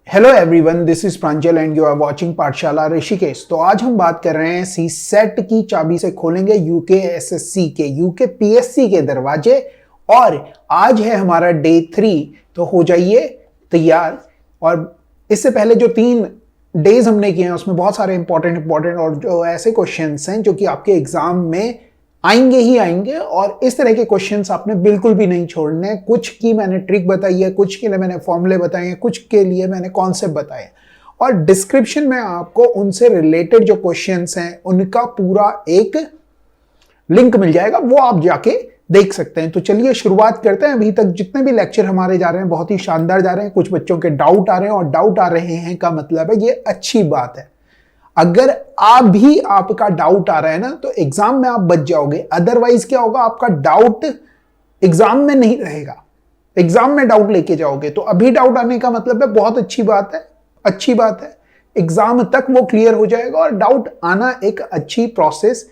Hello everyone, this is Pranjal and you are watching Pathshala Rishikesh. तो आज हम बात कर रहे हैं सी सेट की चाबी से खोलेंगे यूके एसएससी के, यूके पीएससी के दरवाजे। और आज है हमारा डे 3, तो हो जाइए तैयार। और इससे पहले जो 3 डेज हमने किए हैं उसमें बहुत सारे इंपॉर्टेंट और जो ऐसे क्वेश्चंस हैं जो कि आपके एग्जाम में आएंगे ही आएंगे, और इस तरह के क्वेश्चंस आपने बिल्कुल भी नहीं छोड़ने। कुछ की मैंने ट्रिक बताई है, कुछ के लिए मैंने फॉर्मूले बताए हैं, कुछ के लिए मैंने कॉन्सेप्ट बताए। और डिस्क्रिप्शन में आपको उनसे रिलेटेड जो क्वेश्चंस हैं उनका पूरा एक लिंक मिल जाएगा, वो आप जाके देख सकते हैं। तो चलिए शुरुआत करते हैं। अभी तक जितने भी लेक्चर हमारे जा रहे हैं बहुत ही शानदार जा रहे हैं। कुछ बच्चों के डाउट आ रहे हैं, और डाउट आ रहे हैं का मतलब है ये अच्छी बात है। अगर आपका डाउट आ रहा है ना, तो एग्जाम में आप बच जाओगे। अदरवाइज क्या होगा, आपका डाउट एग्जाम में नहीं रहेगा, एग्जाम में डाउट लेके जाओगे। तो अभी डाउट आने का मतलब है बहुत अच्छी बात है, अच्छी बात है। एग्जाम तक वो क्लियर हो जाएगा, और डाउट आना एक अच्छी प्रोसेस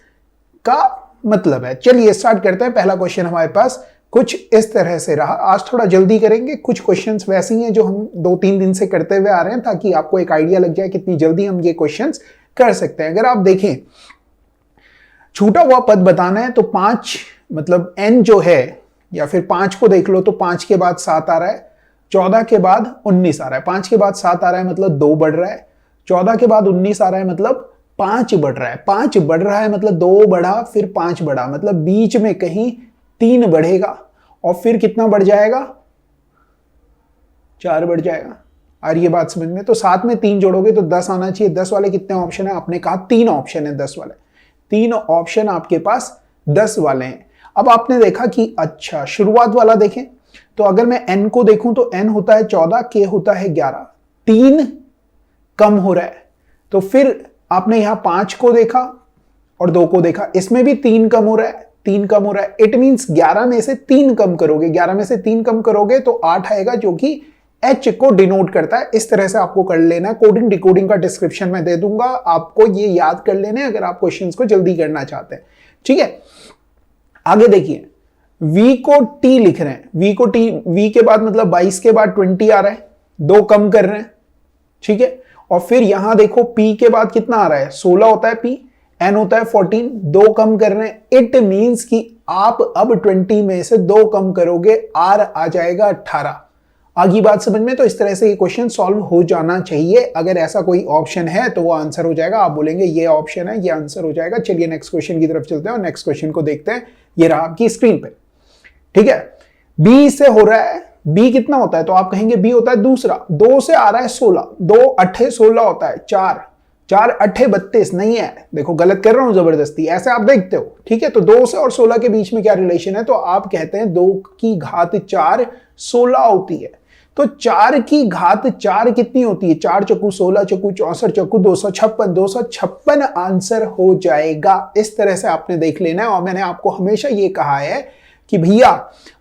का मतलब है। चलिए स्टार्ट करते हैं। पहला क्वेश्चन हमारे पास कुछ इस तरह से रहा। आज थोड़ा जल्दी करेंगे, कुछ क्वेश्चंस वैसे ही हैं जो हम 2-3 दिन से करते हुए आ रहे हैं, ताकि आपको एक आइडिया लग जाए कितनी जल्दी हम ये क्वेश्चंस कर सकते हैं। अगर आप देखें, छूटा हुआ पद बताना है तो 5 मतलब n जो है, या फिर 5 को देख लो तो 5 के बाद 7 आ रहा है, 14 के बाद 19 आ रहा है। 5 के बाद 7 आ रहा है मतलब 2 बढ़ रहा है, 14 के बाद 19 आ रहा है मतलब 5 बढ़ रहा है। 5 बढ़ रहा है मतलब 2 बढ़ा फिर 5 बढ़ा, मतलब बीच में कहीं 3 बढ़ेगा, और फिर कितना बढ़ जाएगा, 4 बढ़ जाएगा। और ये बात समझ में, तो 7 में 3 जोड़ोगे तो 10 आना चाहिए। 10 वाले कितने ऑप्शन है, आपने कहा 3 ऑप्शन है। 10 वाले 3 ऑप्शन आपके पास 10 वाले हैं। अब आपने देखा कि अच्छा शुरुआत वाला देखें, तो अगर मैं n को देखूं तो n होता है 14, k होता है 11, 3 कम हो रहा है। तो फिर आपने यहां 5 को देखा और 2 को देखा, इसमें भी 3 कम हो रहा है, 3 कम हो रहा है। इट मींस 11 में से 3 कम करोगे, 11 में से 3 कम करोगे तो 8 आएगा, जो कि H को डिनोट करता है। इस तरह से आपको कर लेना है। कोडिंग डिकोडिंग का डिस्क्रिप्शन में दे दूंगा, आपको ये याद कर लेना है अगर आप क्वेश्चंस को जल्दी करना चाहते हैं। ठीक है, आगे देखिए, V को T लिख रहे हैं। V को T, V के बाद मतलब 22 के बाद 20 आ रहा है, 2 कम कर रहे हैं। ठीक है, और फिर यहां देखो P के बाद कितना आ रहा है, 16 होता है P, N होता है 14, 2 कम कर रहे हैं। इट मींस कि आप अब 20 में से 2 कम करोगे, R आ जाएगा 18। आगे बात समझ में? तो इस तरह से ये क्वेश्चन सॉल्व हो जाना चाहिए। अगर ऐसा कोई ऑप्शन है तो वो आंसर हो जाएगा। आप बोलेंगे ये ऑप्शन है, ये आंसर हो जाएगा। चलिए नेक्स्ट क्वेश्चन की तरफ चलते हैं और नेक्स्ट क्वेश्चन को देखते हैं। ये रहा आपकी स्क्रीन पे। ठीक है, बी से हो रहा है, बी कितना होता है, तो आप कहेंगे बी होता है दूसरा। 2 से आ रहा है 16, 2 8 16 होता है, 4 4 8 32 नहीं है। देखो गलत कर रहा हूं जबरदस्ती, ऐसे आप देखते हो। ठीक है, तो 2 से और 16 के बीच में क्या रिलेशन है, तो आप कहते हैं 2 की घात 4 16 होती है। तो 4 की घात 4 कितनी होती है, 4 चक्कू 16 चक्कू 64 चक्कू 256, 256 आंसर हो जाएगा। इस तरह से आपने देख लेना है। और मैंने आपको हमेशा ये कहा है कि भैया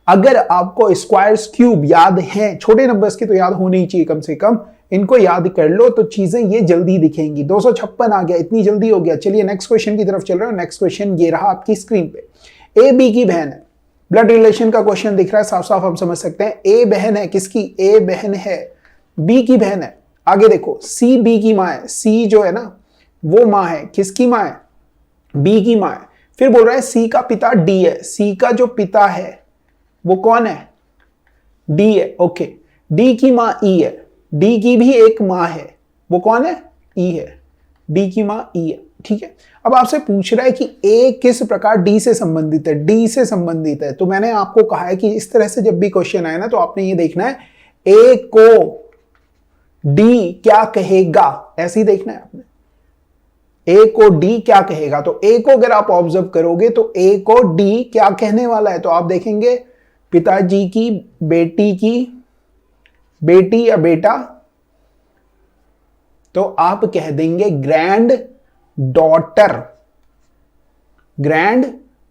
अगर आपको स्क्वायर्स क्यूब याद है, छोटे नंबर्स की तो याद होनी ही चाहिए, कम से कम इनको याद कर लो तो चीजें ये जल्दी दिखेंगी। 256 आ गया, इतनी जल्दी हो गया। चलिए नेक्स्ट क्वेश्चन की तरफ चल रहे हो। नेक्स्ट क्वेश्चन ये रहा आपकी स्क्रीन पे। ए बी की बहन है, ब्लड रिलेशन का क्वेश्चन दिख रहा है, साफ साफ हम समझ सकते हैं। ए बहन है किसकी, ए बहन है बी की बहन है। आगे देखो, सी बी की मां है, सी जो है ना वो मां है, किसकी मां है, बी की मां है। फिर बोल रहा है सी का पिता डी है, सी का जो पिता है वो कौन है, डी है। ओके, डी की मां ई है, डी की भी एक मां है, वो कौन है, ई है। डी की मां ई है। ठीक है, अब आपसे पूछ रहा है कि ए किस प्रकार डी से संबंधित है, डी से संबंधित है। तो मैंने आपको कहा है कि इस तरह से जब भी क्वेश्चन आए ना तो आपने ये देखना है ए को डी क्या कहेगा, ऐसे ही देखना है आपने। ए को डी क्या कहेगा, तो ए को अगर आप ऑब्जर्व करोगे तो ए को डी क्या कहने वाला है, तो आप देखेंगे पिताजी की बेटी या बेटा, तो आप कह देंगे ग्रैंड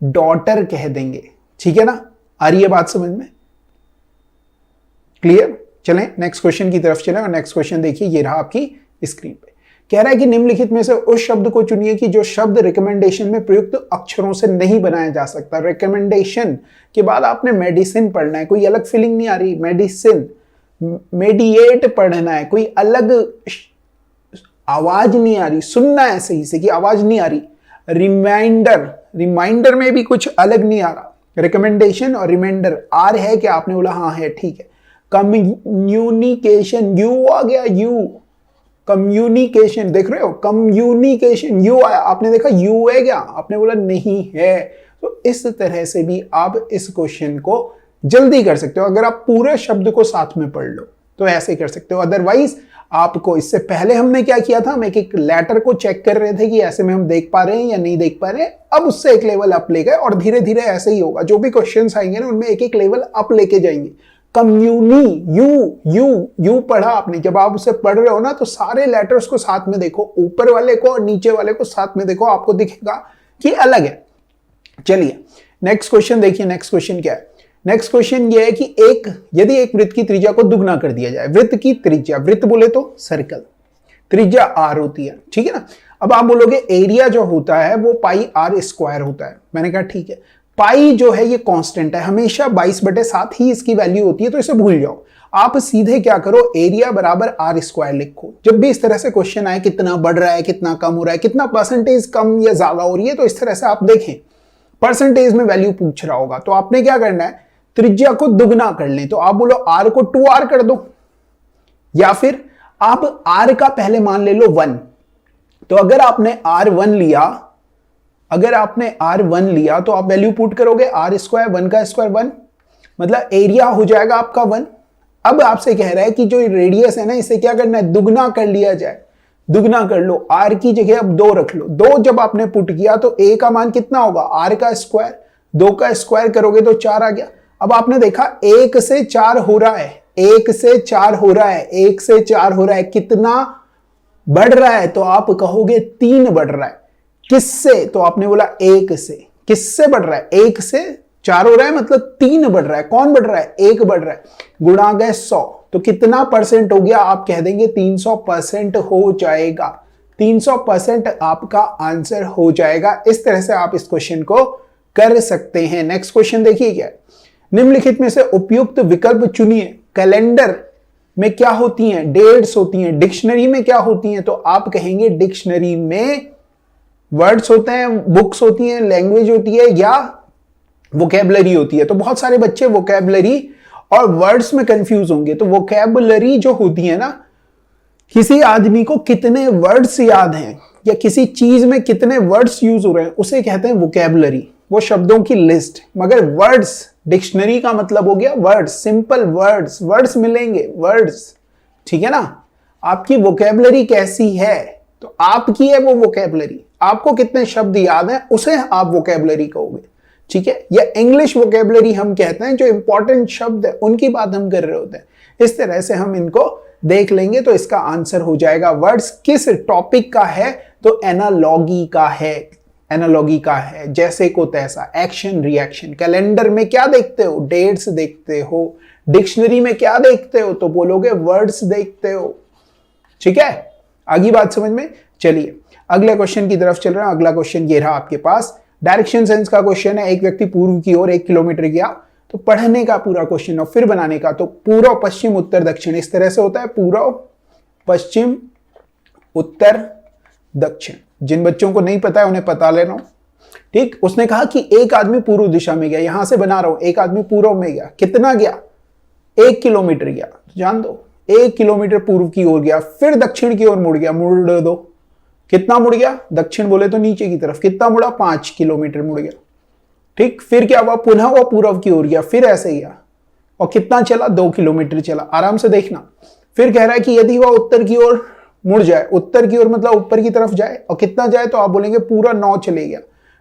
डॉटर कह देंगे। ठीक है ना, आ रही है बात समझ में, क्लियर? चलें नेक्स्ट क्वेश्चन की तरफ चलें। और नेक्स्ट क्वेश्चन देखिए, ये रहा आपकी स्क्रीन पे। कह रहा है कि निम्नलिखित में से उस शब्द को चुनिए कि जो शब्द रिकमेंडेशन में प्रयुक्त अक्षरों से नहीं बनाया जा सकता। रिकमेंडेशन के बाद आपने मेडिसिन पढ़ना है, कोई अलग फीलिंग नहीं आ रही। मेडिसिन मेडिएट पढ़ना है, कोई अलग आवाज नहीं आ रही, सुनना है सही से कि आवाज नहीं आ रही। रिमाइंडर, रिमाइंडर में भी कुछ अलग नहीं आ रहा। रिकमेंडेशन और रिमाइंडर आर है क्या? आपने बोला हाँ है, ठीक है। कम्युनिकेशन, यू आ गया, यू कम्युनिकेशन, देख रहे हो कम्युनिकेशन, यू आया, आपने देखा यू है क्या? आपने बोला नहीं है। तो इस तरह से भी आप इस क्वेश्चन को जल्दी कर सकते हो। अगर आप पूरे शब्द को साथ में पढ़ लो तो ऐसे कर सकते हो। अदरवाइज आपको, इससे पहले हमने क्या किया था, हम एक एक लेटर को चेक कर रहे थे कि ऐसे में हम देख पा रहे हैं या नहीं देख पा रहे हैं। अब उससे एक लेवल अप ले गए और धीरे धीरे ऐसे ही होगा। जो भी क्वेश्चंस आएंगे ना उनमें एक एक लेवल अप लेके जाएंगे। कम्युनी, यू पढ़ा आपने, जब आप उसे पढ़ रहे हो ना तो सारे लेटर्स को साथ में देखो, ऊपर वाले को और नीचे वाले को साथ में देखो, आपको दिखेगा कि अलग है। चलिए नेक्स्ट क्वेश्चन देखिए। नेक्स्ट क्वेश्चन क्या है? नेक्स्ट क्वेश्चन ये है कि यदि एक वृत्त की त्रिज्या को दुगना कर दिया जाए। वृत्त की त्रिज्या, वृत्त बोले तो सर्कल, त्रिज्या r होती है, ठीक है ना। अब आप बोलोगे एरिया जो होता है वो पाई r स्क्वायर होता है। मैंने कहा ठीक है, पाई जो है ये कांस्टेंट है, हमेशा 22/7 ही इसकी वैल्यू होती है, तो इसे भूल जाओ। आप सीधे क्या करो, एरिया बराबर r स्क्वायर लिखो। जब भी इस तरह से क्वेश्चन आए, कितना बढ़ रहा है, कितना कम हो रहा है, कितना परसेंटेज कम या ज्यादा हो रही है, तो इस तरह से आप देखें परसेंटेज में वैल्यू पूछ रहा होगा, तो आपने क्या करना है, त्रिज्या को दुगना कर लें। तो आप बोलो r को 2r कर दो, या फिर आप r का पहले मान ले लो 1। तो अगर आपने r1 लिया, तो आप वैल्यू पुट करोगे r स्क्वायर, 1 का स्क्वायर 1, मतलब एरिया हो जाएगा आपका 1। अब आपसे कह रहा है कि जो रेडियस है ना, इसे क्या करना है, दुगना कर लिया जाए। दुगना कर लो, r की जगह अब 2 रख लो। 2 जब आपने पुट किया तो a का मान कितना होगा, r का स्क्वायर, 2 का स्क्वायर करोगे तो 4 आ गया। अब आपने देखा 1 से 4 हो रहा है, 1 से 4 हो रहा है, 1 से 4 हो रहा है, कितना बढ़ रहा है, तो आप कहोगे 3 बढ़ रहा है। किससे? तो आपने बोला 1 से। किससे बढ़ रहा है? 1 से 4 हो रहा है, मतलब 3 बढ़ रहा है। कौन बढ़ रहा है? 1 बढ़ रहा है। गुणा गए 100, तो कितना परसेंट हो गया? आप कह देंगे 300% हो जाएगा। 300% आपका आंसर हो जाएगा। इस तरह से आप इस क्वेश्चन को कर सकते हैं। नेक्स्ट क्वेश्चन देखिए क्या है, निम्नलिखित में से उपयुक्त विकल्प चुनिए। कैलेंडर में क्या होती हैं? डेट्स होती हैं। डिक्शनरी में क्या होती हैं? तो आप कहेंगे डिक्शनरी में वर्ड्स होते हैं, बुक्स होती हैं, लैंग्वेज होती है, या वोकैबुलरी होती है। तो बहुत सारे बच्चे वोकैबुलरी और वर्ड्स में कंफ्यूज होंगे। तो वोकैबुलरी जो होती है ना, किसी आदमी को कितने वर्ड्स याद हैं या किसी चीज में कितने वर्ड्स यूज हो रहे हैं, उसे कहते हैं वोकैबुलरी, वो शब्दों की लिस्ट। मगर वर्ड्स, डिक्शनरी का मतलब हो गया वर्ड्स, सिंपल वर्ड्स, वर्ड्स मिलेंगे, वर्ड्स, ठीक है ना। आपकी वोकैबुलरी कैसी है? तो आपकी है वो वोकैबुलरी, आपको कितने शब्द याद हैं उसे आप वोकैबुलरी कहोगे, ठीक है। या इंग्लिश वोकैबुलरी हम कहते हैं, जो इंपॉर्टेंट शब्द है उनकी बात हम कर रहे होते हैं। इस तरह से हम इनको देख लेंगे तो इसका आंसर हो जाएगा। वर्ड्स किस टॉपिक का है? तो एनालॉगी का है, एनालॉगी का है, जैसे को तैसा, एक्शन रिएक्शन। कैलेंडर में क्या देखते हो? डेट्स देखते हो। डिक्शनरी में क्या देखते हो? तो बोलोगे वर्ड्स देखते हो, ठीक है। आगे बात समझ में? चलिए अगले क्वेश्चन की तरफ चल रहे हैं। अगला क्वेश्चन ये रहा आपके पास, डायरेक्शन सेंस का क्वेश्चन है। एक व्यक्ति पूर्व की ओर 1 किलोमीटर गया, तो पढ़ने का पूरा क्वेश्चन और फिर बनाने का। तो पूर्व, पश्चिम, उत्तर, दक्षिण इस तरह से होता है, पूर्व, पश्चिम, उत्तर, दक्षिण। जिन बच्चों को नहीं पता है उन्हें पता लेना, ठीक। उसने कहा कि एक आदमी पूर्व दिशा में गया, यहां से बना रहा हूं, एक आदमी पूर्व में गया, कितना गया? 1 किलोमीटर गया। तो जान दो 1 किलोमीटर पूर्व की ओर गया, फिर दक्षिण की ओर मुड़ गया, मुड़ दो, कितना मुड़ गया? दक्षिण बोले तो नीचे की तरफ, कितना मुड़ा? 5 किलोमीटर मुड़ गया, ठीक। फिर क्या हुआ? पुनः वो पूर्व की ओर गया, फिर ऐसे गया, और कितना चला? 2 किलोमीटर चला। आराम से देखना। फिर कह रहा है कि यदि वह उत्तर की ओर मुड़ जाए, उत्तर की ओर मतलब ऊपर की तरफ जाए, और कितना जाए? तो आप बोलेंगे पूरा 9 चले गया।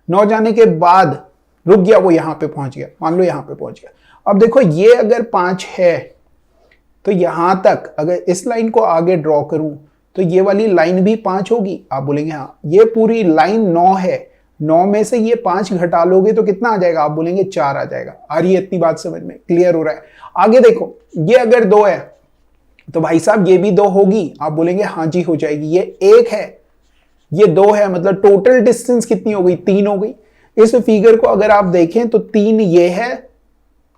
9 जाने के बाद रुक गया, वो यहां पे पहुंच गया, मान लो यहां पे पहुंच गया। अब देखो ये अगर 5 है तो यहां तक अगर इस लाइन को आगे ड्रॉ करूं तो ये वाली लाइन भी 5 होगी। आप बोलेंगे हाँ। ये पूरी लाइन 9 है, 9 में से ये 5 घटा लोगे तो कितना आ जाएगा? आप बोलेंगे 4 आ जाएगा। आ रही है इतनी बात समझ में? क्लियर हो रहा है? आगे देखो, ये अगर 2 है तो भाई साहब ये भी 2 होगी। आप बोलेंगे हाँ जी हो जाएगी। ये 1 है, ये 2 है, मतलब टोटल डिस्टेंस कितनी हो गई? 3 हो गई। इस फिगर को अगर आप देखें तो 3 ये है,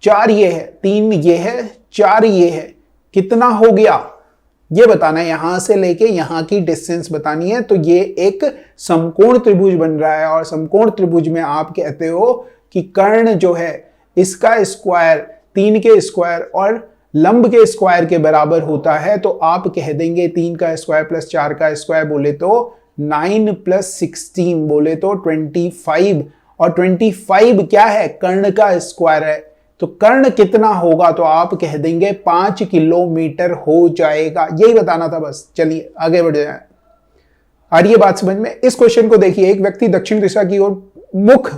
4 ये है, 3 ये है, 4 ये है, कितना हो गया ये बताना है, यहां से लेके यहां की डिस्टेंस बतानी है। तो ये एक समकोण त्रिभुज बन रहा है और समकोण त्रिभुज में आप कहते हो कि कर्ण जो है इसका स्क्वायर 3 के स्क्वायर और लंब के स्क्वायर के बराबर होता है। तो आप कह देंगे 3 का स्क्वायर प्लस 4 का स्क्वायर बोले तो 9 प्लस 16 बोले तो 25, और 25 क्या है, कर्ण का स्क्वायर है। तो कर्ण कितना होगा, तो आप कह देंगे 5 किलोमीटर हो जाएगा। यही बताना था बस। चलिए आगे बढ़ जाए। आ रही है बात समझ में? इस क्वेश्चन को देखिए, एक व्यक्ति दक्षिण दिशा की ओर मुख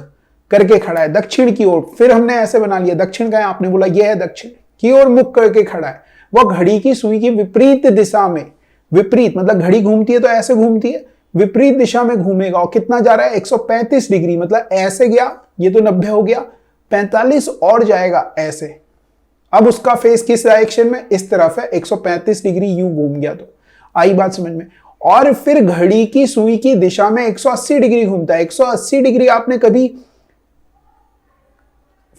करके खड़ा है, दक्षिण की ओर। फिर हमने ऐसे बना लिया, दक्षिण का है, आपने बोला यह है दक्षिण की ओर मुख करके खड़ा है। वह घड़ी की सुई की विपरीत दिशा में, विपरीत मतलब घड़ी घूमती है तो ऐसे घूमती है, विपरीत दिशा में घूमेगा। और कितना जा रहा है, 135 डिग्री, मतलब ऐसे गया, ये तो 90 हो गया, 45 और जाएगा ऐसे। अब उसका फेस किस डायरेक्शन में, इस तरफ है, 135 डिग्री यूं घूम गया। तो आई बात समझ में? और फिर घड़ी की सुई की दिशा में 180 डिग्री घूमता है। 180 डिग्री आपने कभी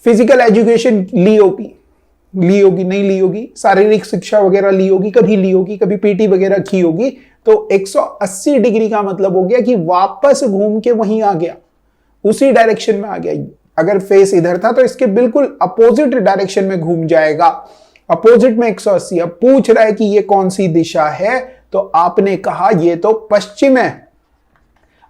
फिजिकल एजुकेशन ली होगी नहीं ली होगी, शारीरिक शिक्षा वगैरह ली होगी, कभी ली होगी, कभी पीटी वगैरह की होगी। तो 180 डिग्री का मतलब हो गया कि वापस घूम के वहीं आ गया, उसी डायरेक्शन में आ गया। अगर फेस इधर था तो इसके बिल्कुल अपोजिट डायरेक्शन में घूम जाएगा, अपोजिट में 180। अब पूछ रहा है कि ये कौन सी दिशा है, तो आपने कहा ये तो पश्चिम है।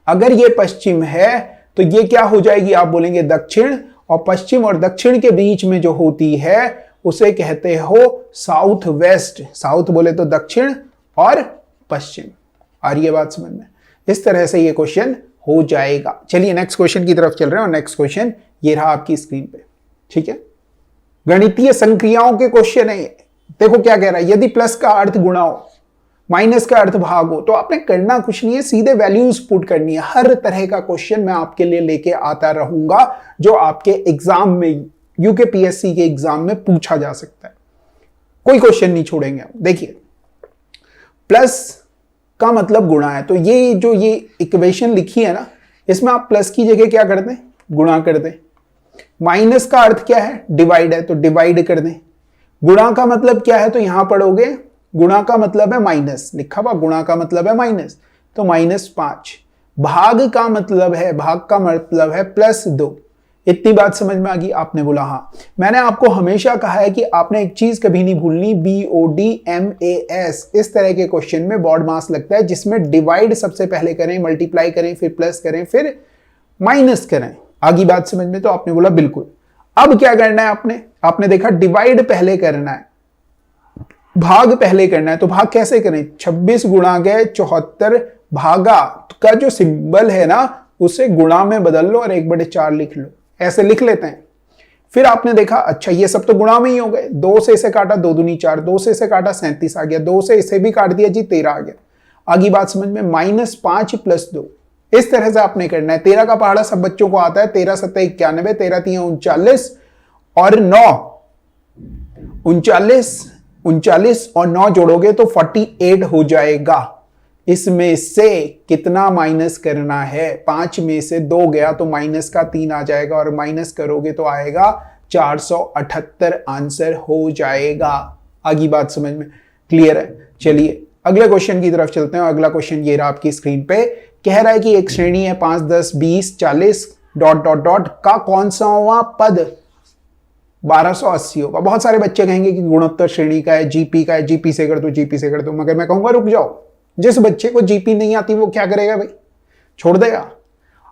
अगर ये पश्चिम है तो ये क्या हो जाएगी, आप बोलेंगे दक्षिण, और पश्चिम और दक्षिण के बीच में जो होती है उसे कहते हो साउथ वेस्ट। साउथ बोले तो दक्षिण और पश्चिम। आ रही है बात समझ में? इस तरह से ये क्वेश्चन हो जाएगा। चलिए नेक्स्ट क्वेश्चन की तरफ चल रहे हैं, और नेक्स्ट क्वेश्चन ये रहा आपकी स्क्रीन पे। ठीक है, गणितीय संक्रियाओं के क्वेश्चन है। देखो क्या कह रहा है, यदि प्लस का अर्थ गुणा हो, माइनस का अर्थ भाग हो, तो आपने करना कुछ नहीं है, सीधे वैल्यूज पुट करनी है। हर तरह का क्वेश्चन मैं आपके लिए लेके आता रहूंगा जो आपके एग्जाम में, यूकेपीएससी के एग्जाम में पूछा जा सकता है। कोई क्वेश्चन नहीं छोड़ेंगे हम। देखिए, प्लस का मतलब गुणा है, तो ये जो ये इक्वेशन लिखी है ना, इसमें आप प्लस की जगह क्या कर दें, गुणा कर दें। माइनस का अर्थ क्या है, डिवाइड है, तो डिवाइड कर दें। गुणा का मतलब क्या है, तो यहां पढ़ोगे गुणा का मतलब है माइनस, लिखा हुआ गुणा का मतलब है माइनस, तो -5। भाग का मतलब है, भाग का मतलब है +2। इतनी बात समझ में आ गई? आपने बोला हाँ। मैंने आपको हमेशा कहा है कि आपने एक चीज कभी नहीं भूलनी, BODMAS। इस तरह के क्वेश्चन में बोर्ड मास लगता है, जिसमें डिवाइड सबसे पहले करें, मल्टीप्लाई करें, फिर प्लस करें, फिर माइनस करें। आगे बात समझ में? तो आपने बोला बिल्कुल। अब क्या करना है, आपने देखा डिवाइड पहले करना है, भाग पहले करना है। तो भाग कैसे करें, 26 गुणा गए 74, भागा का जो सिंबल है ना उसे गुणा में बदल लो और 1/4 लिख लो, ऐसे लिख लेते हैं। फिर आपने देखा अच्छा ये सब तो गुणा में ही हो गए, 2 से इसे काटा 2 दूनी 4, 2 से इसे काटा 37 आ गया, 2 से इसे भी काट दिया जी 13 आ गया। आगे बात समझ में? -5 + 2 इस तरह से आपने करना है। 13 का पहाड़ा सब बच्चों को आता है, 13 × 7 = 91, 13 × 3 = 39 और 9 39 और 9 जोड़ोगे तो 48 हो जाएगा। इसमें से कितना माइनस करना है, 5 में से 2 गया तो माइनस का 3 आ जाएगा, और माइनस करोगे तो आएगा 478 आंसर हो जाएगा। आगे बात समझ में क्लियर है? चलिए अगले क्वेश्चन की तरफ चलते हैं। अगला क्वेश्चन ये रहा आपकी स्क्रीन पे। कह रहा है कि एक श्रेणी है 5, 10, 20, 40 ... का कौन सा पद 1280 होगा। बहुत सारे बच्चे कहेंगे कि गुणोत्तर श्रेणी का है, जीपी का है, जीपी से कर दो, जीपी से कर दो। मगर मैं कहूंगा रुक जाओ, जिस बच्चे को जीपी नहीं आती वो क्या करेगा भाई, छोड़ देगा।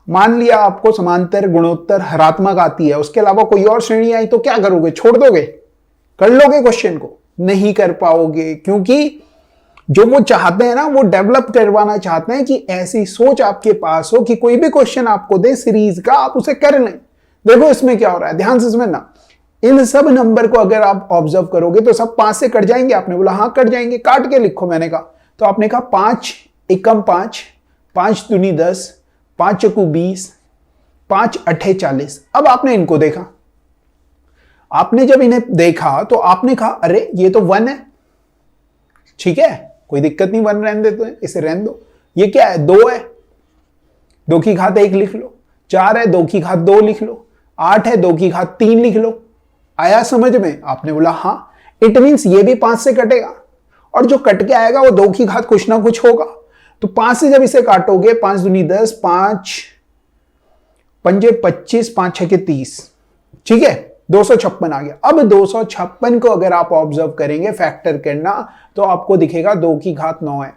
मान लिया आपको समांतर, गुणोत्तर, हरात्मक आती है, उसके अलावा कोई और श्रेणी आई तो क्या करोगे, छोड़ दोगे, कर लोगे क्वेश्चन को? नहीं कर पाओगे, क्योंकि जो वो चाहते हैं ना, वो डेवलप करवाना चाहते हैं कि ऐसी सोच आपके पास हो कि कोई भी क्वेश्चन आपको दे सीरीज का, आप उसे कर लें। देखो इसमें क्या हो रहा है, ध्यान से समझना। इन सब नंबर को अगर आप ऑब्जर्व करोगे तो सब 5 से कट जाएंगे। आपने बोला हाँ कट जाएंगे, काट के लिखो। मैंने कहा तो आपने कहा 5 एकम 5, 5 दूनी 10, 5 चौकू 20, 5 अठे 40। अब आपने इनको देखा, आपने जब इन्हें देखा तो आपने कहा अरे ये तो 1 है, ठीक है कोई दिक्कत नहीं, 1 रहने देते हैं, इसे रहने दो। ये क्या है, 2 है, 2 की घात 1 लिख लो। 4 है, 2 की घात 2 लिख लो। 8 है, 2 की घात 3 लिख लो। आया समझ में? आपने बोला हाँ। इट मीन्स ये भी 5 से कटेगा और जो कट के आएगा वो 2 की घात कुछ ना कुछ होगा। तो 5 से जब इसे काटोगे 5 दूनी 10, 5 पंजे 25, 5 छके 30, ठीक है 256 आ गया। अब 256 को अगर आप ऑब्जर्व करेंगे फैक्टर करना तो आपको दिखेगा 2 की घात 9 है।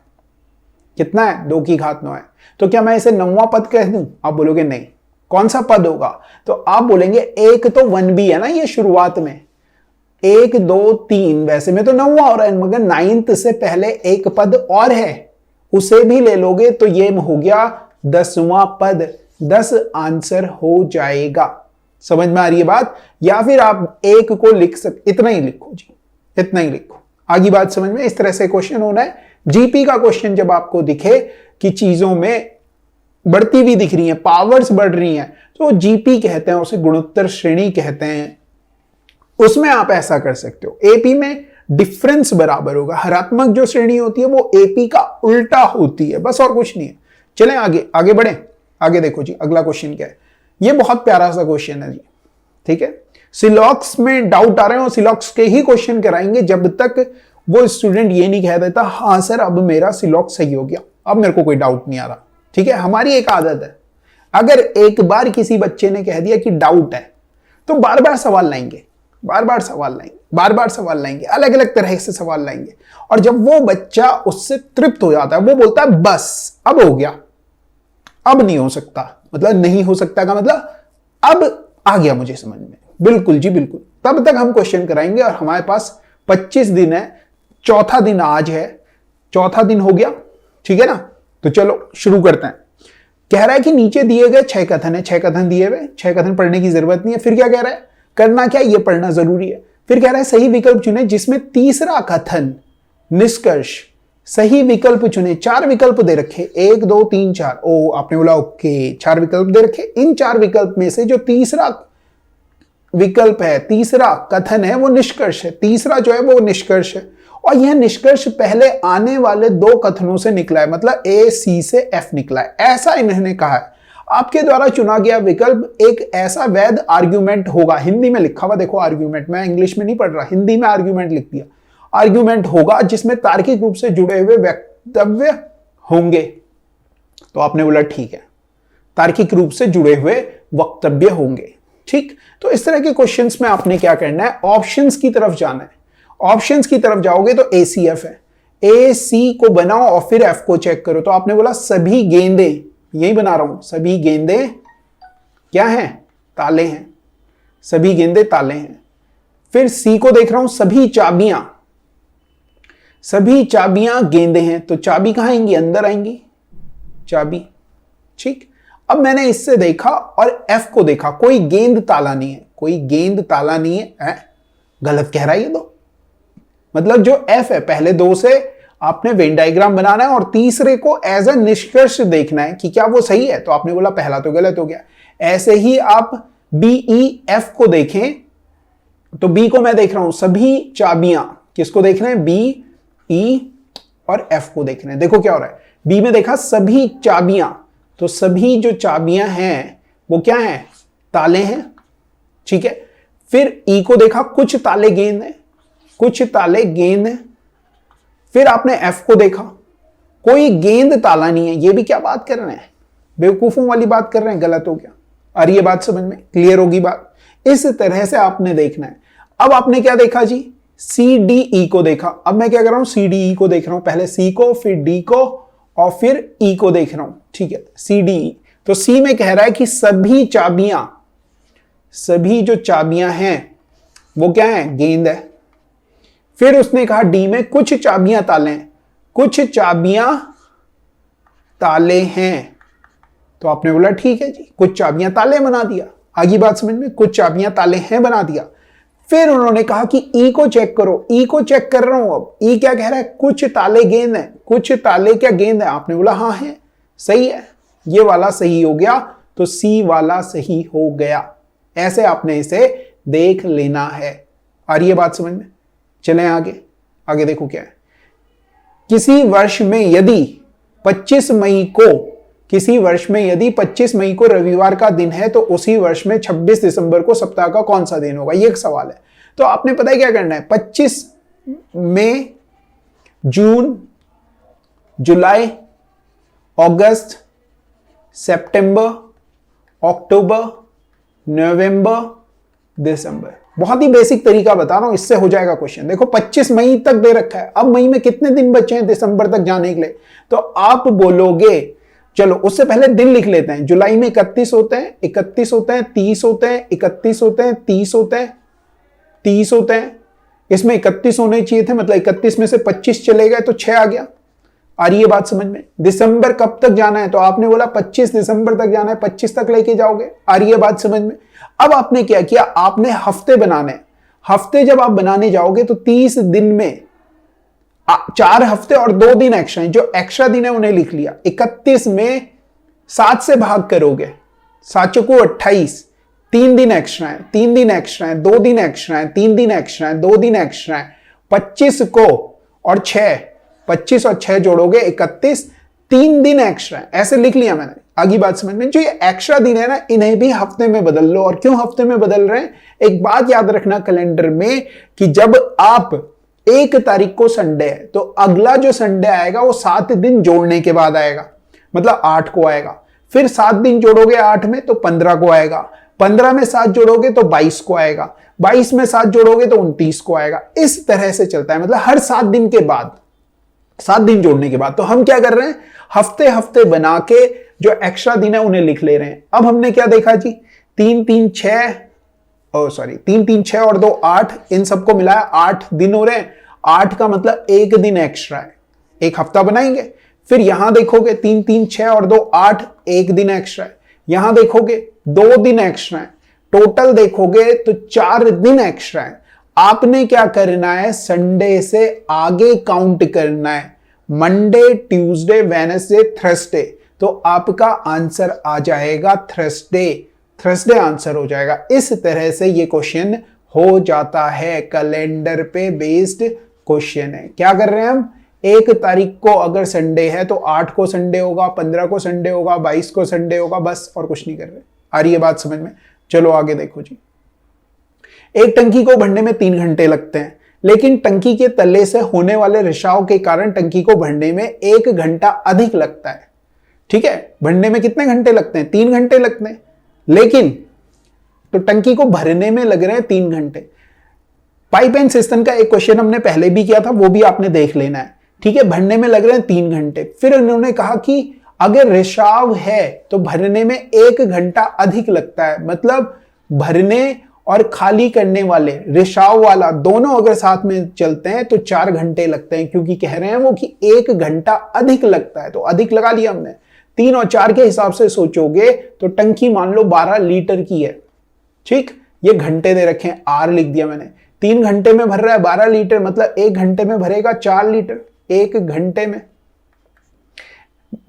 कितना है? 2 की घात 9 है। तो क्या मैं इसे 9वां पद कह दूं? आप बोलोगे नहीं, कौन सा पद होगा? तो आप बोलेंगे एक तो 1b है ना ये शुरुआत में, 1 2 3 वैसे में तो 9वां हो रहा है, मगर 9th से पहले एक पद और है, उसे भी ले लोगे तो ये हो गया 10वां पद। 10 आंसर हो जाएगा। समझ में आ रही है बात? या फिर आप एक को लिख सकते, इतना ही लिखो जी, इतना ही लिखो। आगे बात समझ में? इस तरह से क्वेश्चन होना है। जीपी का क्वेश्चन जब आपको दिखे कि चीजों में बढ़ती हुई दिख रही है, पावर्स बढ़ रही हैं, तो जीपी कहते हैं, उसे गुणोत्तर श्रेणी कहते हैं। उसमें आप ऐसा कर सकते हो। एपी में डिफरेंस बराबर होगा, हरात्मक जो श्रेणी होती है वो एपी का उल्टा होती है, बस और कुछ नहीं है। चलें आगे, आगे बढ़े। आगे देखो जी, अगला क्वेश्चन क्या है। ये बहुत प्यारा सा क्वेश्चन है जी, ठीक है। सिलॉक्स में डाउट आ रहे हो, सिलॉक्स के ही क्वेश्चन कराएंगे जब तक वो स्टूडेंट ये नहीं कह देता हाँ सर अब मेरा सिलॉक्स सही हो गया, अब मेरे को कोई डाउट नहीं आ रहा, ठीक है। हमारी एक आदत है, अगर एक बार किसी बच्चे ने कह दिया कि डाउट है तो बार बार सवाल लाएंगे, बार बार सवाल लाएंगे, बार बार सवाल लाएंगे, अलग अलग तरह से सवाल लाएंगे। और जब वो बच्चा उससे तृप्त हो जाता है, वो बोलता है बस अब हो गया, अब नहीं हो सकता, मतलब नहीं हो सकता का मतलब अब आ गया मुझे समझ में, बिल्कुल जी बिल्कुल, तब तक हम क्वेश्चन कराएंगे। और हमारे पास 25 दिन है, चौथा दिन आज है, चौथा दिन हो गया, ठीक है ना। तो चलो शुरू करते हैं। कह रहा है कि नीचे दिए गए 6 कथन है, 6 कथन दिए हुए, 6 कथन पढ़ने की जरूरत नहीं है। फिर क्या कह रहा है, करना क्या, ये पढ़ना जरूरी है। फिर कह रहा है सही विकल्प चुने जिसमें तीसरा कथन निष्कर्ष, सही विकल्प चुने। 4 विकल्प दे रखे, 1 2 3 4। ओ आपने बोला ओके, 4 विकल्प दे रखे, इन 4 विकल्प में से जो तीसरा विकल्प है, तीसरा कथन है वो निष्कर्ष है, तीसरा जो है वो निष्कर्ष है। और यह निष्कर्ष पहले आने वाले 2 कथनों से निकला है, मतलब ए सी से एफ निकला है, ऐसा इन्होंने कहा है। आपके द्वारा चुना गया विकल्प एक ऐसा वैध आर्ग्यूमेंट होगा, हिंदी में लिखा हुआ देखो आर्ग्यूमेंट, मैं इंग्लिश में नहीं पढ़ रहा, हिंदी में आर्ग्यूमेंट लिख दिया, आर्ग्यूमेंट होगा जिसमें तार्किक रूप से जुड़े हुए वक्तव्य होंगे। तो आपने बोला ठीक है, तार्किक रूप से जुड़े हुए वक्तव्य होंगे, ठीक। तो इस तरह के क्वेश्चंस में आपने क्या करना है, ऑप्शंस की तरफ जाना है। ऑप्शंस की तरफ जाओगे तो ए सी एफ है, ए सी को बनाओ और फिर एफ को चेक करो। तो आपने बोला सभी गेंदे, यही बना रहा हूं, सभी गेंदे क्या हैं, ताले हैं, सभी गेंदे ताले हैं। फिर सी को देख रहा हूं, सभी चाबियां, सभी चाबियां गेंदे हैं। तो चाबी कहां आएंगी, अंदर आएंगी चाबी, ठीक। अब मैंने इससे देखा और एफ को देखा, कोई गेंद ताला नहीं है, कोई गेंद ताला नहीं है, गलत कह रहा है ये तो। मतलब जो एफ है, पहले 2 से आपने वेन डायग्राम बनाना है और तीसरे को एज अ निष्कर्ष देखना है कि क्या वो सही है। तो आपने बोला पहला तो गलत हो गया। ऐसे ही आप बी ई एफ को देखें, तो बी को मैं देख रहा हूं, सभी चाबियां, किसको देख रहे हैं, बी ई और एफ को देख रहे हैं। देखो क्या हो रहा है, बी में देखा सभी चाबियां, तो सभी जो चाबियां हैं वो क्या हैं, ताले हैं, ठीक है। फिर ई को देखा, कुछ ताले गेंद है, कुछ ताले गेंद है। फिर आपने एफ को देखा, कोई गेंद ताला नहीं है। ये भी क्या बात कर रहे हैं, बेवकूफों वाली बात कर रहे हैं, गलत हो गया। और ये बात समझ में क्लियर होगी बात, इस तरह से आपने देखना है। अब आपने क्या देखा जी, सी डी ई को देखा। अब मैं क्या कर रहा हूं, सी डी ई को देख रहा हूं, पहले सी को, फिर डी को और फिर ई को देख रहा हूं, ठीक है, सी डी ई। तो सी में कह रहा है कि सभी चाबियां, सभी जो चाबियां हैं वो क्या है, गेंद है। फिर उसने कहा डी में कुछ चाबियां ताले हैं, कुछ चाबियां ताले हैं। तो आपने बोला ठीक है जी, कुछ चाबियां ताले बना दिया। आगे बात समझ में, कुछ चाबियां ताले हैं बना दिया। फिर उन्होंने कहा कि ई को चेक करो, ई को चेक कर रहा हूं। अब ई क्या कह रहा है, कुछ ताले गेंद है, कुछ ताले क्या गेंद है। आपने बोला हाँ है, सही है, ये वाला सही हो गया, तो सी वाला सही हो गया। ऐसे आपने इसे देख लेना है। और ये बात समझ में, चलें आगे। आगे देखो क्या है, किसी वर्ष में यदि 25 मई को, किसी वर्ष में यदि 25 मई को रविवार का दिन है तो उसी वर्ष में 26 दिसंबर को सप्ताह का कौन सा दिन होगा, ये एक सवाल है। तो आपने पता है क्या करना है, 25 मई, जून, जुलाई, अगस्त, सितंबर, अक्टूबर, नवंबर, दिसंबर। बहुत ही बेसिक तरीका बता रहा हूं, इससे हो जाएगा क्वेश्चन। देखो 25 मई तक दे रखा है, अब मई में कितने दिन बचे हैं दिसंबर तक जाने के लिए, तो आप बोलोगे, चलो उससे पहले दिन लिख लेते हैं। जुलाई में 31 होते हैं, 31 होते हैं, 30 होते हैं, 31 होते हैं, 30 होते हैं, 30 होते हैं। इसमें 31 होने चाहिए थे, मतलब 31 में से 25 चले गए तो 6 आ गया। आ रही है बात समझ में? दिसंबर कब तक जाना है, तो आपने बोला 25 दिसंबर तक जाना है, 25 तक लेके जाओगे। आ रही है बात समझ में? अब आपने क्या किया, आपने हफ्ते बनाने। हफ्ते जब आप बनाने जाओगे तो 30 दिन में 4 हफ्ते और 2 दिन एक्स्ट्रा हैं, जो एक्स्ट्रा दिन है उन्हें लिख लिया। 31 में 7 से भाग करोगे, 7 चौको 28, 3 दिन एक्स्ट्रा है, 3 दिन एक्स्ट्रा है, 2 दिन एक्स्ट्रा है, 3 दिन एक्स्ट्रा है, 2 दिन एक्स्ट्रा है। 25 को और 6, 25 और 6 जोड़ोगे 31, 3 दिन एक्स्ट्रा है, ऐसे लिख लिया मैंने। आगे बात समझ में? जो ये एक्स्ट्रा दिन है ना, इन्हें भी हफ्ते में बदल लो। और क्यों हफ्ते में बदल रहे हैं, एक बात याद रखना कैलेंडर में, कि जब आप 1 तारीख को संडे है तो अगला जो संडे आएगा वो 7 दिन जोड़ने के बाद आएगा, मतलब 8 को आएगा। फिर 7 दिन जोड़ोगे 8 में तो 15 को आएगा, 15 में 7 जोड़ोगे तो 22 को आएगा, 22 में 7 जोड़ोगे तो 29 को आएगा। इस तरह से चलता है, मतलब हर 7 दिन के बाद, 7 दिन जोड़ने के बाद। तो हम क्या कर रहे हैं, हफ्ते हफ्ते बना के जो एक्स्ट्रा दिन है उन्हें लिख ले रहे हैं। अब हमने क्या देखा जी, 3 3 6 और 2 8, इन सबको मिलाया 8 दिन हो रहे हैं। 8 का मतलब 1 दिन एक्स्ट्रा है, एक हफ्ता बनाएंगे। फिर यहां देखोगे 3 3 6 और 2 8, 1 दिन एक्स्ट्रा है। यहां देखोगे 2 दिन एक्स्ट्रा है। टोटल देखोगे तो 4 दिन एक्स्ट्रा है। आपने क्या करना है, संडे से आगे काउंट करना है, मंडे, ट्यूसडे, वेडनेसडे, थर्सडे। तो आपका आंसर आ जाएगा थर्सडे, थर्सडे आंसर हो जाएगा। इस तरह से ये क्वेश्चन हो जाता है, कैलेंडर पे बेस्ड क्वेश्चन है। क्या कर रहे हैं हम, 1 तारीख को अगर संडे है तो 8 को संडे होगा, 15 को संडे होगा, 22 को संडे होगा, बस और कुछ नहीं कर रहे। आ रही है बात समझ में? चलो आगे देखो जी। एक टंकी को भरने में 3 घंटे लगते हैं, लेकिन टंकी के तले से होने वाले रिसाव के कारण टंकी को भरने में 1 घंटा अधिक लगता है। ठीक है, भरने में कितने घंटे लगते हैं, 3 घंटे लगते हैं, लेकिन तो टंकी को भरने में लग रहे हैं 3 घंटे। पाइप एंड सिस्टम का एक क्वेश्चन हमने पहले भी किया था, वो भी आपने देख लेना है। ठीक है, भरने में लग रहे हैं 3 घंटे। फिर उन्होंने कहा कि अगर रिसाव है तो भरने में 1 घंटा अधिक लगता है, मतलब भरने और खाली करने वाले, रिसाव वाला दोनों अगर साथ में चलते हैं तो 4 घंटे लगते हैं, क्योंकि कह रहे हैं वो कि 1 घंटा अधिक लगता है। तो अधिक लगा लिया हमने। 3 और 4 के हिसाब से सोचोगे तो टंकी मान लो 12 लीटर की है। ठीक, ये घंटे दे रखे हैं, आर लिख दिया मैंने। 3 घंटे में भर रहा है 12 लीटर, मतलब 1 घंटे में भरेगा 4 लीटर। 1 घंटे में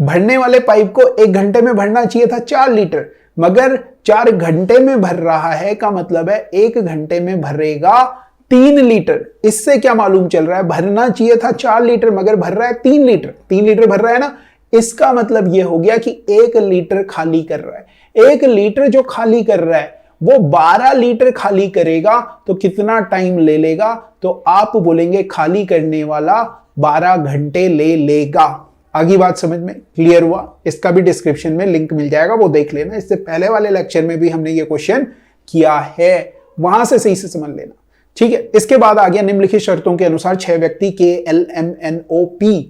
भरने वाले पाइप को 1 घंटे में भरना चाहिए था 4 लीटर, मगर 4 घंटे में भर रहा है, का मतलब है 1 घंटे में भरेगा 3 लीटर। इससे क्या मालूम चल रहा है, भरना चाहिए था 4 लीटर मगर भर रहा है 3 लीटर। 3 लीटर भर रहा है ना, इसका मतलब यह हो गया कि 1 लीटर खाली कर रहा है। 1 लीटर जो खाली कर रहा है वो 12 लीटर खाली करेगा, तो कितना टाइम ले लेगा, तो आप बोलेंगे खाली करने वाला 12 घंटे ले लेगा। आगे बात समझ में क्लियर हुआ? इसका भी डिस्क्रिप्शन में लिंक मिल जाएगा, वो देख लेना। इससे पहले वाले लेक्चर में भी हमने ये क्वेश्चन किया है, वहां से सही से समझ लेना। ठीक है, इसके बाद आ गया निम्नलिखित शर्तों के अनुसार 6 व्यक्ति KLMNOP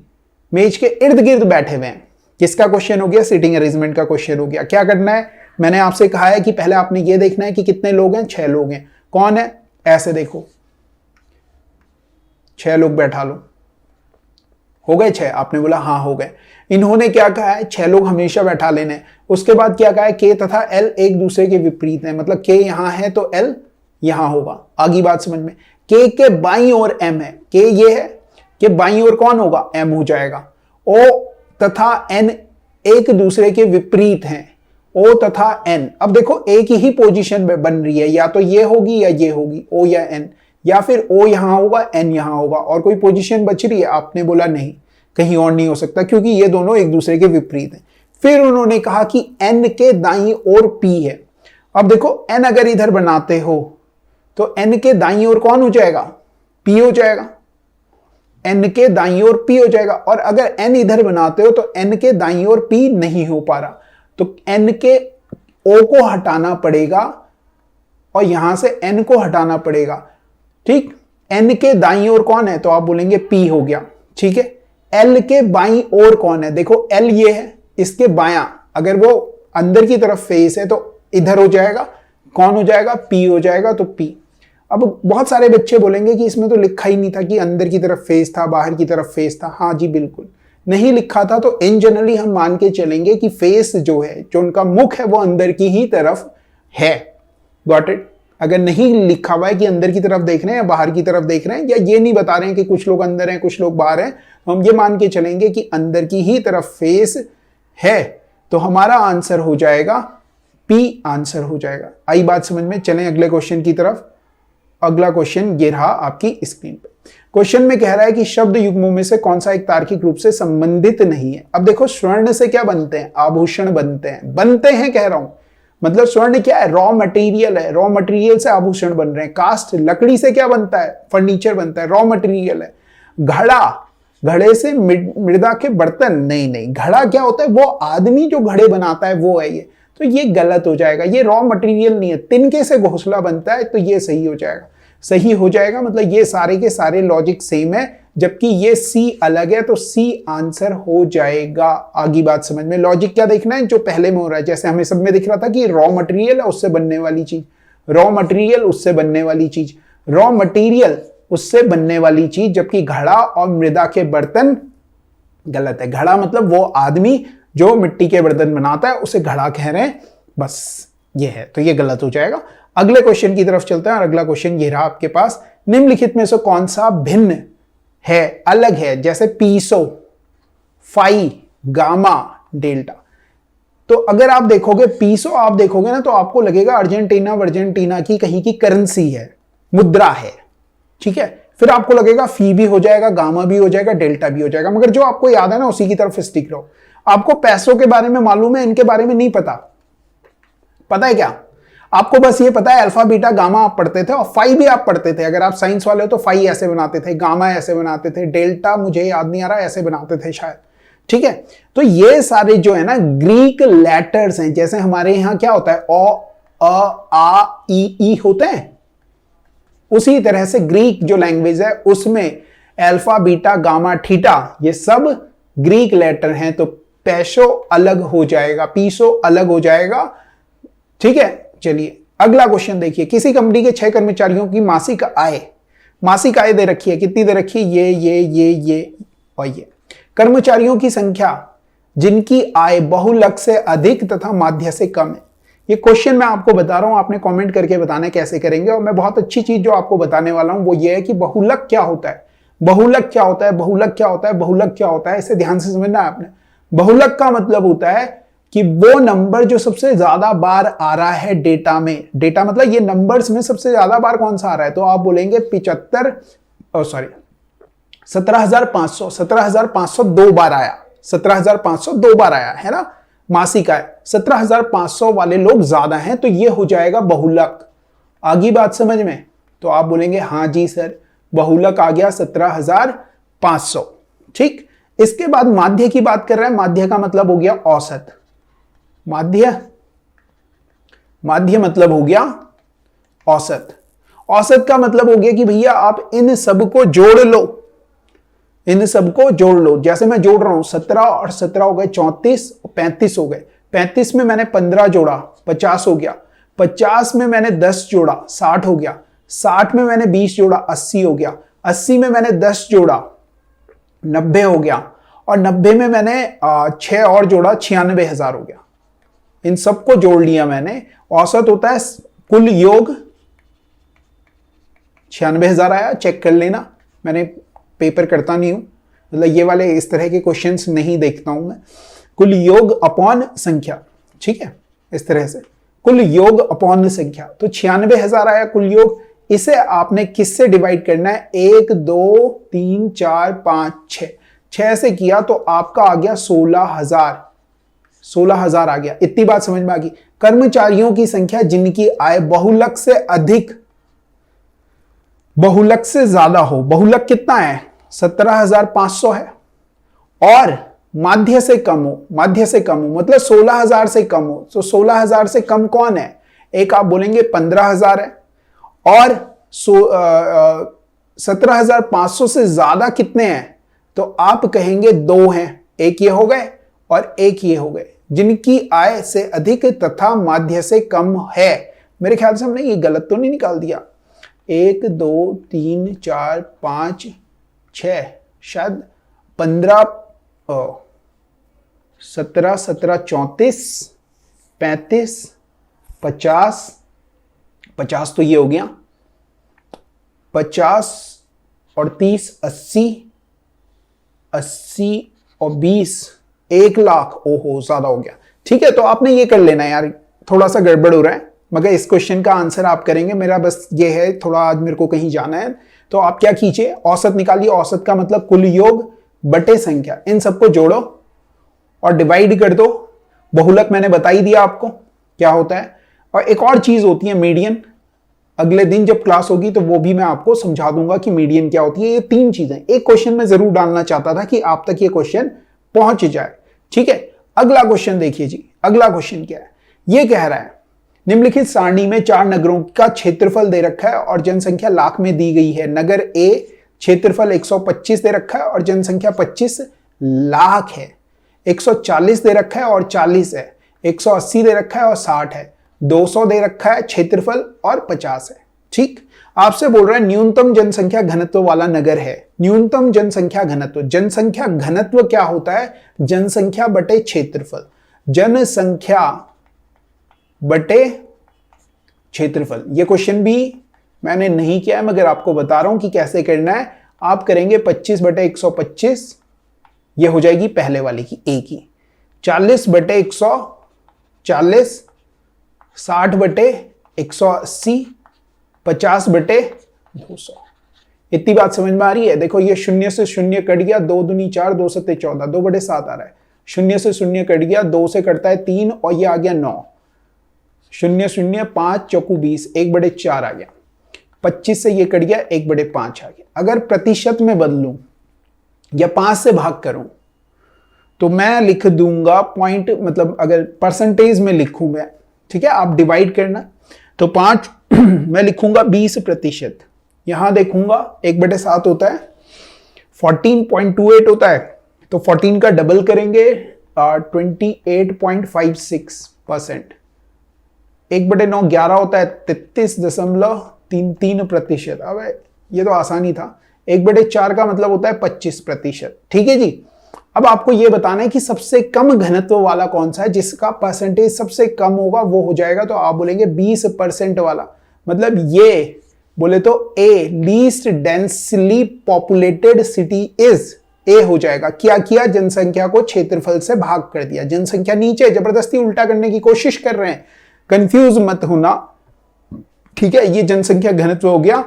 मेज के इर्द गिर्द बैठे हुए हैं। किसका क्वेश्चन हो गया, सीटिंग अरेंजमेंट का क्वेश्चन हो गया। क्या करना है, मैंने आपसे कहा है कि पहले आपने ये देखना है कि कितने लोग हैं, 6 लोग हैं। कौन है, ऐसे देखो 6 लोग बैठा लो। हो गए 6? आपने बोला हाँ हो गए। इन्होंने क्या कहा है, 6 लोग हमेशा बैठा लेने। उसके बाद क्या कहा है, K तथा L एक दूसरे के विपरीत हैं, मतलब K यहां है तो L यहां होगा। आगे बात समझ में? K के बाईं ओर M है, K ये है कि बाईं ओर कौन होगा, M हो जाएगा। O तथा N एक दूसरे के विपरीत हैं, O तथा N। अब देखो एक ही पोजीशन बन रही है, या तो ये होगी या ये होगी, O या N, या फिर O यहां होगा N यहां होगा, और कोई पोजीशन बच रही है? आपने बोला नहीं, कहीं और नहीं हो सकता, क्योंकि ये दोनों एक दूसरे के विपरीत हैं। फिर उन्होंने कहा कि N के दाईं ओर P है। अब देखो N अगर इधर बनाते हो तो N के दाईं ओर कौन हो जाएगा, P हो जाएगा। n के दाईं ओर p हो जाएगा। और अगर n इधर बनाते हो तो n के दाईं ओर p नहीं हो पा रहा, तो n के o को हटाना पड़ेगा और यहां से n को हटाना पड़ेगा। ठीक, n के दाईं ओर कौन है, तो आप बोलेंगे p हो गया। ठीक है, l के बाईं ओर कौन है, देखो l ये है, इसके बायां अगर वो अंदर की तरफ फेस है तो इधर हो जाएगा, कौन हो जाएगा, p हो जाएगा, तो p। अब बहुत सारे बच्चे बोलेंगे कि इसमें तो लिखा ही नहीं था कि अंदर की तरफ फेस था, बाहर की तरफ फेस था। हाँ जी, बिल्कुल नहीं लिखा था, तो इन जनरली हम मान के चलेंगे कि फेस जो है, जो उनका मुख है, वो अंदर की ही तरफ है। Got it. अगर नहीं लिखा हुआ है कि अंदर की तरफ देख रहे हैं या बाहर की तरफ देख रहे हैं, या ये नहीं बता रहे हैं कि कुछ लोग अंदर हैं कुछ लोग बाहर हैं, तो हम ये मान के चलेंगे कि अंदर की ही तरफ फेस है, तो हमारा आंसर हो जाएगा P आंसर हो जाएगा। आई बात समझ में? चलें अगले क्वेश्चन की तरफ। अगला क्वेश्चन ये रहा आपकी स्क्रीन पे। क्वेश्चन में कह रहा है कि शब्द युग्मों में से कौन सा एक तार्किक रूप से संबंधित नहीं है। अब देखो, स्वर्ण से क्या बनते हैं, आभूषण बनते हैं, बनते हैं कह रहा हूं, मतलब स्वर्ण क्या है, रॉ मटेरियल है, रॉ मटेरियल से आभूषण बन रहे हैं। कास्ट, लकड़ी से क्या बनता है, फर्नीचर बनता है, रॉ मटेरियल है। घड़ा, घड़े से मृदा के बर्तन, नहीं नहीं, घड़ा क्या होता है, वो आदमी जो घड़े बनाता है वो है ये, तो ये गलत हो जाएगा, ये रॉ मटेरियल नहीं है। तिनके से घोंसला बनता है, तो ये सही हो जाएगा, सही हो जाएगा, मतलब ये सारे के सारे लॉजिक सेम है, जबकि ये सी अलग है, तो सी आंसर हो जाएगा। आगे बात समझ में? लॉजिक क्या देखना है, जो पहले में हो रहा है, जैसे हमें सब में दिख रहा था कि रॉ मटेरियल है उससे बनने वाली चीज, रॉ मटेरियल उससे बनने वाली चीज, रॉ मटेरियल उससे बनने वाली चीज, जबकि घड़ा और मृदा के बर्तन गलत है। घड़ा मतलब वो आदमी जो मिट्टी के बर्तन बनाता है उसे घड़ा कह रहे हैं, बस ये है, तो ये गलत हो जाएगा। अगले क्वेश्चन की तरफ चलते हैं, और अगला क्वेश्चन ये रहा आपके पास। निम्नलिखित में से कौन सा भिन्न है, अलग है, जैसे पीसो, फाई, गामा, डेल्टा। तो अगर आप देखोगे पीसो, आप देखोगे ना, तो आपको लगेगा अर्जेंटीना की कहीं की करेंसी है, मुद्रा है। ठीक है, फिर आपको लगेगा फी भी हो जाएगा, गामा भी हो जाएगा, डेल्टा भी हो जाएगा, मगर जो आपको याद है ना उसी की तरफ स्टिक रहो। आपको पैसों के बारे में मालूम है, इनके बारे में नहीं पता। पता है क्या, आपको बस ये पता है अल्फा बीटा गामा आप पढ़ते थे, और फाई भी आप पढ़ते थे। अगर आप साइंस वाले हो तो फाई ऐसे बनाते थे, गामा ऐसे बनाते थे, डेल्टा मुझे याद नहीं आ रहा, ऐसे बनाते थे शायद। ठीक है, तो ये सारे जो है ना ग्रीक लेटर्स हैं, जैसे हमारे यहां क्या होता है, ओ, अ, आ, ई होते हैं, उसी तरह से ग्रीक जो लैंग्वेज है उसमें अल्फा बीटा गामा थीटा ये सब ग्रीक लेटर हैं, तो पैसो अलग हो जाएगा, पीसो अलग हो जाएगा। ठीक है, चलिए अगला क्वेश्चन देखिए। किसी कंपनी के 6 कर्मचारियों की मासिक आय दे रखी है, कितनी दे रखी है, ये और ये। कर्मचारियों की संख्या जिनकी आय बहुलक से अधिक तथा माध्य से कम है। ये क्वेश्चन मैं आपको बता रहा हूं, आपने कमेंट करके बताना कैसे करेंगे। और मैं बहुत अच्छी चीज जो आपको बताने वाला हूं वो ये है कि बहुलक क्या होता है, बहुलक क्या होता है, बहुलक क्या होता है, बहुलक क्या होता है, इसे ध्यान से समझना है आपने। बहुलक का मतलब होता है कि वो नंबर जो सबसे ज्यादा बार आ रहा है डेटा में, डेटा मतलब ये नंबर्स में सबसे ज्यादा बार कौन सा आ रहा है, तो आप बोलेंगे 17,500 दो बार आया, 17,500 दो बार आया है ना, मासिक आय 17,500 वाले लोग ज्यादा हैं, तो ये हो जाएगा बहुलक। आगे बात समझ में? तो आप बोलेंगे हाँ जी सर, बहुलक आ गया 17,500। ठीक, इसके बाद माध्य की बात कर रहे हैं। माध्य का मतलब हो गया औसत, माध्य मतलब हो गया औसत। औसत का मतलब हो गया कि भैया आप इन सबको जोड़ लो, इन सबको जोड़ लो। जैसे मैं जोड़ रहा हूं 17 और 17 हो गए 34, 35 हो गए। 35 में मैंने 15 जोड़ा, 50 हो गया। 50 में मैंने 10 जोड़ा, 60 हो गया। 60 में मैंने 20 जोड़ा, 80 हो गया। 80 में मैंने 10 जोड़ा, 90 हो गया। और 90 में मैंने 6 और जोड़ा, 96,000 हो गया। इन सबको जोड़ लिया मैंने। औसत होता है कुल योग, 96,000 आया, चेक कर लेना। मैंने पेपर करता नहीं हूं, मतलब ये वाले इस तरह के क्वेश्चंस नहीं देखता हूं मैं। कुल योग अपॉन संख्या, ठीक है, इस तरह से कुल योग अपॉन संख्या। तो 96,000 आया कुल योग। इसे आपने किससे डिवाइड करना है, 1 2 3 4 5 6, 6 से किया तो आपका आ गया 16,000, 16,000 आ गया। इतनी बात समझ में आ गई। कर्मचारियों की संख्या जिनकी आय बहुलक से अधिक, बहुलक से ज्यादा हो। बहुलक कितना है, 17,500 है, और माध्य से कम हो, माध्य से कम हो मतलब 16,000 से कम हो, तो 16,000 से कम कौन है? एक आप बोलेंगे 15,000 है, और 17,500 से ज्यादा कितने हैं? तो आप कहेंगे 2 हैं, एक ये हो गए और एक ये हो गए, जिनकी आय से अधिक तथा माध्य से कम है। मेरे ख्याल से हमने ये गलत तो नहीं निकाल दिया? 1 2 3 4 5 6 शायद 15 17 17 34 35 50 50 तो ये हो गया, 50 और 30 80 80 और 20 1 लाख। ओहो ज्यादा हो गया। ठीक है, तो आपने ये कर लेना यार, थोड़ा सा गड़बड़ हो रहा है, मगर इस क्वेश्चन का आंसर आप करेंगे। मेरा बस ये है, थोड़ा आज मेरे को कहीं जाना है, तो आप क्या कीजिए, औसत निकालिए। औसत का मतलब कुल योग बटे संख्या, इन सबको जोड़ो और डिवाइड कर दो। बहुलक मैंने बता ही दिया आपको क्या होता है। और एक और चीज होती है मीडियन, अगले दिन जब क्लास होगी तो वो भी मैं आपको समझा दूंगा कि मीडियन क्या होती है। ये 3 चीजें एक क्वेश्चन में जरूर डालना चाहता था कि आप तक ये क्वेश्चन पहुंच जाए। ठीक है, अगला क्वेश्चन देखिए जी। अगला क्वेश्चन क्या है? ये कह रहा है निम्नलिखित सारणी में 4 नगरों का क्षेत्रफल दे रखा है और जनसंख्या लाख में दी गई है। नगर ए क्षेत्रफल 125 दे रखा है और जनसंख्या 25 लाख है। 140 दे रखा है और 40 है। 180 दे रखा है और 60 है। 200 दे रखा है क्षेत्रफल और 50 है। ठीक, आपसे बोल रहा है न्यूनतम जनसंख्या घनत्व वाला नगर है। न्यूनतम जनसंख्या घनत्व, जनसंख्या घनत्व क्या होता है? जनसंख्या बटे क्षेत्रफल। जनसंख्या बटे क्षेत्रफल। ये क्वेश्चन भी मैंने नहीं किया है, मगर आपको बता रहा हूं कि कैसे करना है। आप करेंगे 25 बटे 125, ये हो जाएगी पहले वाले की ए की। 40 बटे 140, 60 बटे 180, 50 बटे 200। इतनी बात समझ में आ रही है? देखो ये 0 से 0 कट गया, 2 दूनी 4, 2 सत्ते 14, 2 बटे 7 आ रहा है। 0 से 0 कट गया, 2 से कटता है 3 और ये आ गया 9। 0 0 5 चौकू 20, 1 बटे 4 आ गया। 25 से ये कट गया, 1 बटे 5 आ गया। अगर प्रतिशत में बदलूं या 5 से भाग करूं तो मैं लिख दूंगा पॉइंट, मतलब अगर परसेंटेज में लिखूं मैं, ठीक है, आप डिवाइड करना, तो 5 मैं लिखूंगा 20%। यहां देखूंगा 1 बटे 7 होता है, 14.28 होता है, तो 14 का डबल करेंगे 28.56%। 1 बटे 9 11 होता है, 33.33%। अब ये तो आसानी था। 1 बटे 4 का मतलब होता है 25%। ठीक है जी। अब आपको यह बताना है कि सबसे कम घनत्व वाला कौन सा है, जिसका परसेंटेज सबसे कम होगा वो हो जाएगा। तो आप बोलेंगे 20% वाला, मतलब ये बोले तो ए least densely populated city is a हो जाएगा। क्या किया? जनसंख्या को क्षेत्रफल से भाग कर दिया। जनसंख्या नीचे, जबरदस्ती उल्टा करने की कोशिश कर रहे हैं, कंफ्यूज मत होना। ठीक है, ये जनसंख्या घनत्व हो गया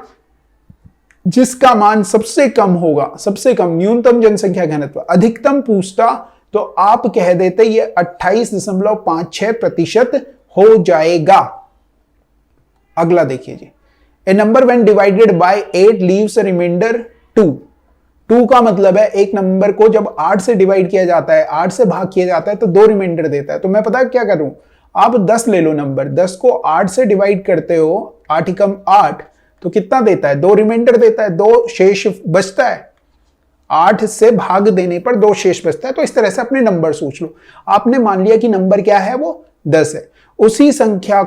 जिसका मान सबसे कम होगा, सबसे कम न्यूनतम जनसंख्या घनत्व। अधिकतम पूछता तो आप कह देते ये 28.56% हो जाएगा। अगला देखिए जी, a number when divided by 8 leaves a remainder 2। 2 का मतलब है एक नंबर को जब 8 से डिवाइड किया जाता है, 8 से भाग किया जाता है तो 2 रिमाइंडर देता है। तो मैं पता है क्या करूं, आप 10 ले लो नंबर, 10 को 8 से डिवाइड करते हो, 8 एकम 8, तो कितना देता है? 2 रिमाइंडर देता है, 2 शेष बचता है। 8 से भाग देने पर 2 शेष बचता है। तो इस तरह से अपने नंबर सोच लो। आपने मान लिया कि नंबर क्या है, वो 10 है। उसी संख्या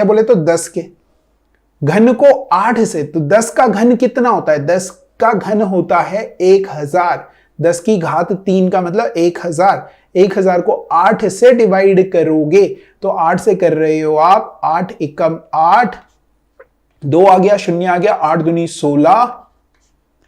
बोले तो 10 के घन को 8 से, तो 10 का घन कितना होता है? 10 का घन होता है 1000। 10 की घात 3 का मतलब 1000। 1000 को 8 से डिवाइड करोगे तो 8 से कर रहे हो आप, 8 एकम 8, 2 आ गया, 0 आ गया, 8 दूनी 16,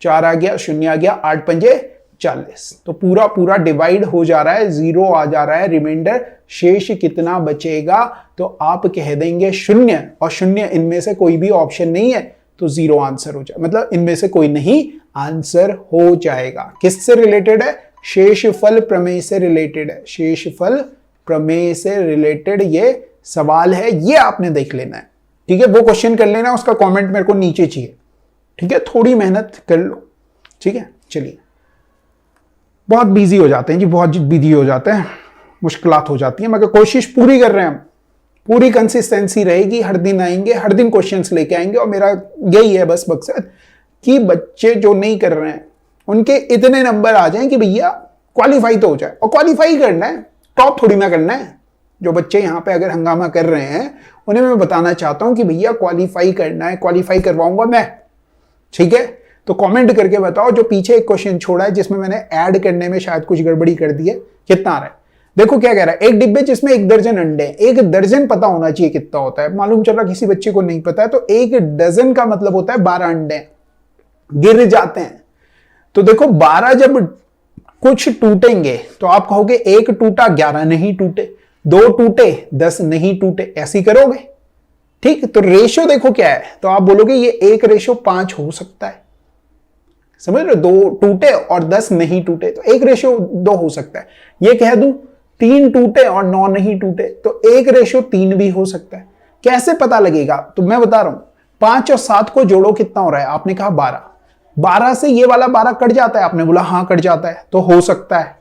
4 आ गया, 0 आ गया, 8 पंजे 40। तो पूरा पूरा डिवाइड हो जा रहा है, 0 आ जा रहा है, रिमाइंडर शेष कितना बचेगा? तो आप कह देंगे 0, और 0 इनमें से कोई भी ऑप्शन नहीं है तो 0 आंसर हो जाए, मतलब इनमें से कोई नहीं आंसर हो जाएगा। किससे रिलेटेड है? शेषफल प्रमेय से रिलेटेड है। शेषफल प्रमेय से रिलेटेड ये सवाल है, ये आपने देख लेना है। ठीक है, वो क्वेश्चन कर लेना, उसका कमेंट मेरे को नीचे चाहिए। ठीक है, थोड़ी मेहनत कर लो। ठीक है, चलिए। बहुत बिजी हो जाते हैं जी, बहुत बिजी हो जाते हैं, मुश्किलात हो जाती है, मगर कोशिश पूरी कर रहे हैं हम, पूरी कंसिस्टेंसी रहेगी, हर दिन आएंगे, हर दिन क्वेश्चंस लेके आएंगे। और मेरा यही है बस मकसद कि बच्चे जो नहीं कर रहे हैं उनके इतने नंबर आ जाएं कि भैया क्वालिफाई तो हो जाए। और क्वालिफाई करना है, टॉप थोड़ी ना करना है। जो बच्चे यहाँ पे अगर हंगामा कर रहे हैं उन्हें मैं बताना चाहता हूं कि भैया क्वालिफाई करना है, क्वालिफाई करवाऊंगा मैं, ठीक है। तो कमेंट करके बताओ जो पीछे एक क्वेश्चन छोड़ा है जिसमें मैंने ऐड करने में शायद कुछ गड़बड़ी कर दी है, कितना आ रहा है। देखो क्या कह रहा है, एक डिब्बे जिसमें 1 दर्जन अंडे, 1 दर्जन पता होना चाहिए कितना होता है, मालूम चल रहा किसी बच्चे को नहीं पता है। तो 1 डजन का मतलब होता है 12 अंडे गिर जाते हैं। तो देखो 12 जब कुछ टूटेंगे तो आप कहोगे 1 टूटा 11 नहीं टूटे, 2 टूटे 10 नहीं टूटे, ऐसे ही करोगे, ठीक। तो रेशियो देखो क्या है, तो आप बोलोगे ये 1:5 हो सकता है, समझ रहे हो। 2 टूटे और 10 नहीं टूटे तो 1:2 हो सकता है। ये कह दूं 3 टूटे और 9 नहीं टूटे तो 1:3 भी हो सकता है। कैसे पता लगेगा, तो मैं बता रहा हूं, 5 और 7 को जोड़ो, कितना हो रहा है, आपने कहा 12, 12 से ये वाला 12 कट जाता है, आपने बोला हाँ कट जाता है, तो हो सकता है।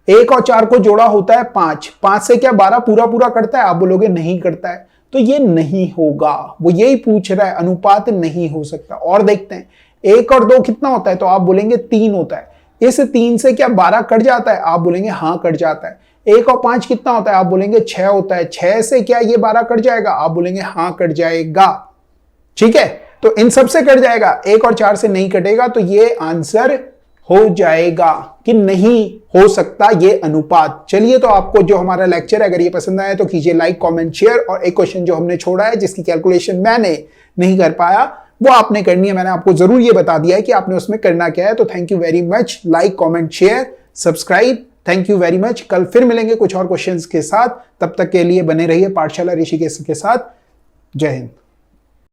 1 और 4 को जोड़ा होता है 5, 5 से क्या 12 पूरा पूरा कटता है, आप बोलोगे नहीं करता है, तो ये नहीं होगा। वो यही पूछ रहा है, अनुपात नहीं हो सकता। और देखते हैं 1 और 2 कितना होता है, तो आप बोलेंगे 3 होता है। इस 3 से क्या 12 कट जाता है, आप बोलेंगे हाँ कट जाता है। 1 और 5 कितना होता है, आप बोलेंगे 6 होता है। 6 से क्या ये 12 कट जाएगा, आप बोलेंगे हाँ कट जाएगा, ठीक है। तो इन सब से कट जाएगा, 1 और 4 से नहीं कटेगा, तो ये आंसर हो जाएगा कि नहीं हो सकता ये अनुपात। चलिए, तो आपको जो हमारा लेक्चर है अगर ये पसंद आया तो कीजिए लाइक, कमेंट, शेयर। और एक क्वेश्चन जो हमने छोड़ा है जिसकी कैलकुलेशन मैंने नहीं कर पाया वो आपने करनी है, मैंने आपको जरूर ये बता दिया है कि आपने उसमें करना क्या है। तो thank you very much, like, comment, share, subscribe, thank you very much. कल फिर मिलेंगे कुछ और क्वेश्चंस के साथ, तब तक के लिए बने रहिए पाठशाला ऋषिकेश के साथ। जय हिंद।